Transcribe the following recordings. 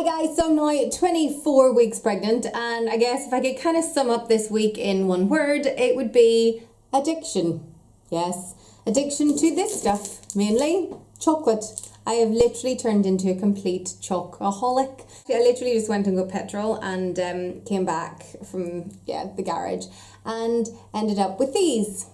Hi guys, so I'm now 24 weeks pregnant, and I guess if I could kind of sum up this week in one word, it would be addiction. Yes, addiction to this stuff, mainly chocolate. I have literally turned into a complete chocoholic. I literally just went and got petrol and came back from the garage and ended up with these.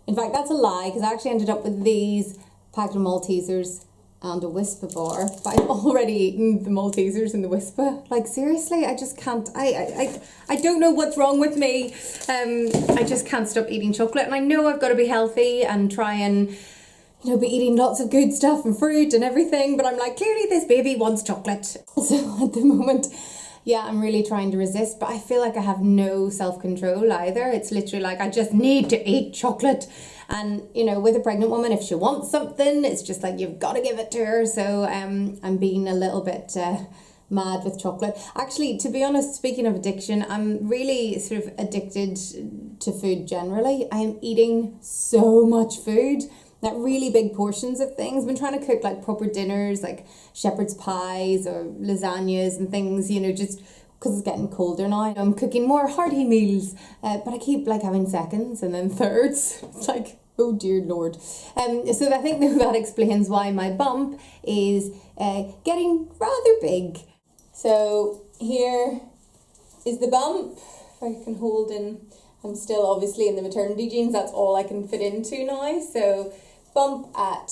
In fact, that's a lie, because I actually ended up with these packet of Maltesers and a Whisper bar, but I've already eaten the Maltesers and the Whisper. Like, seriously, I just can't, I don't know what's wrong with me. I just can't stop eating chocolate, and I know I've got to be healthy and try and, be eating lots of good stuff and fruit and everything, but I'm like, clearly this baby wants chocolate. So at the moment, I'm really trying to resist, but I feel like I have no self-control either. It's literally like, I just need to eat chocolate. And, with a pregnant woman, if she wants something, it's just like, you've got to give it to her. So I'm being a little bit mad with chocolate. Actually, to be honest, speaking of addiction, I'm really sort of addicted to food generally. I am eating so much food, like really big portions of things. I've been trying to cook like proper dinners, like shepherd's pies or lasagnas and things, just because it's getting colder now. I'm cooking more hearty meals, but I keep like having seconds and then thirds. It's like, oh dear Lord. So I think that explains why my bump is getting rather big. So here is the bump. If I can hold in, I'm still obviously in the maternity jeans. That's all I can fit into now. So bump at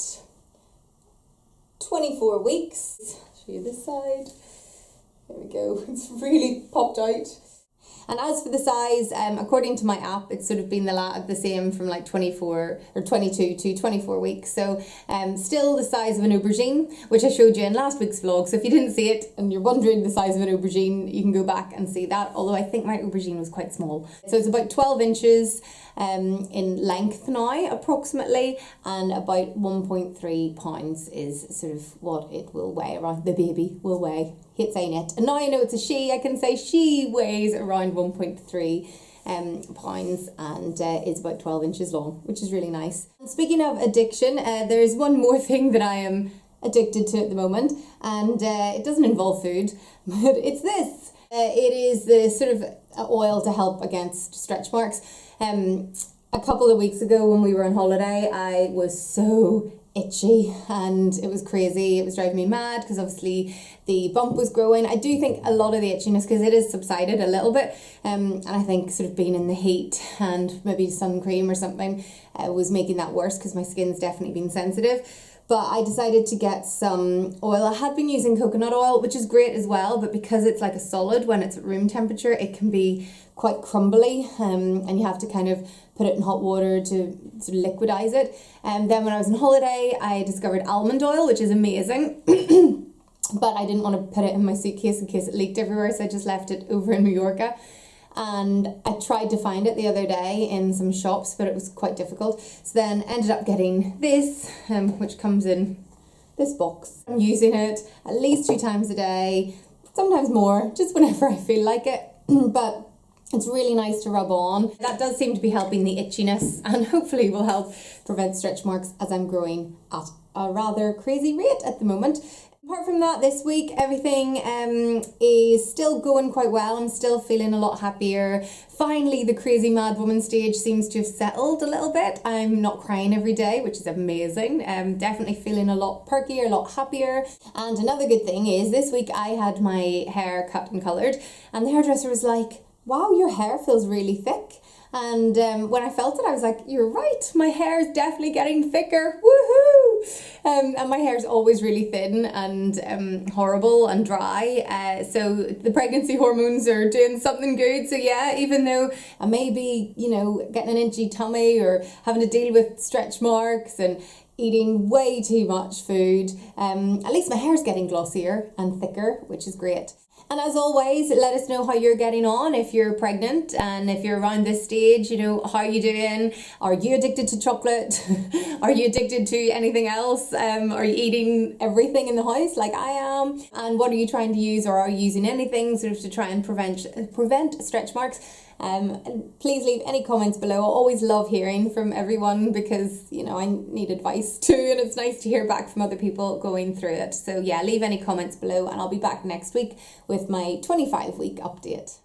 24 weeks. I'll show you this side. There we go. It's really popped out. And as for the size, according to my app, it's sort of been the same from like 24 or 22 to 24 weeks. So still the size of an aubergine, which I showed you in last week's vlog. So if you didn't see it and you're wondering the size of an aubergine, you can go back and see that. Although I think my aubergine was quite small. So it's about 12 inches in length now, approximately, and about 1.3 pounds is sort of what it will weigh around. The baby will weigh. Hate saying it. And now I know it's a she, I can say she weighs around 1.3 pounds and is about 12 inches long, which is really nice. And speaking of addiction, there's one more thing that I am addicted to at the moment, and it doesn't involve food, but it's this. It is the sort of oil to help against stretch marks. A couple of weeks ago when we were on holiday, I was so itchy and it was crazy. It was driving me mad because obviously the bump was growing. I do think a lot of the itchiness, because it has subsided a little bit, and I think sort of being in the heat and maybe sun cream or something was making that worse, because my skin's definitely been sensitive. But I decided to get some oil. I had been using coconut oil, which is great as well, but because it's like a solid, when it's at room temperature, it can be quite crumbly, and you have to kind of put it in hot water to sort of liquidize it. And then when I was on holiday, I discovered almond oil, which is amazing. But I didn't want to put it in my suitcase in case it leaked everywhere, so I just left it over in Mallorca. And I tried to find it the other day in some shops, but it was quite difficult. So then ended up getting this, which comes in this box. I'm using it at least 2 times a day, sometimes more, just whenever I feel like it. But it's really nice to rub on. That does seem to be helping the itchiness, and hopefully will help prevent stretch marks, as I'm growing at a rather crazy rate at the moment. Apart from that, this week everything is still going quite well. I'm still feeling a lot happier. Finally, the crazy mad woman stage seems to have settled a little bit. I'm not crying every day, which is amazing. Definitely feeling a lot perkier, a lot happier. And another good thing is this week I had my hair cut and coloured, and the hairdresser was like, wow, your hair feels really thick. And when I felt it, I was like, you're right, my hair is definitely getting thicker, woohoo! And my hair is always really thin and horrible and dry, so the pregnancy hormones are doing something good. So yeah, even though I may be, getting an itchy tummy or having to deal with stretch marks and eating way too much food, at least my hair is getting glossier and thicker, which is great. And as always, let us know how you're getting on if you're pregnant, and if you're around this stage, how are you doing? Are you addicted to chocolate? Are you addicted to anything else? Are you eating everything in the house like I am? And what are you trying to use, or are you using anything sort of to try and prevent stretch marks? And please leave any comments below. I always love hearing from everyone because, I need advice too, and it's nice to hear back from other people going through it. So yeah, leave any comments below, and I'll be back next week with my 25-week update.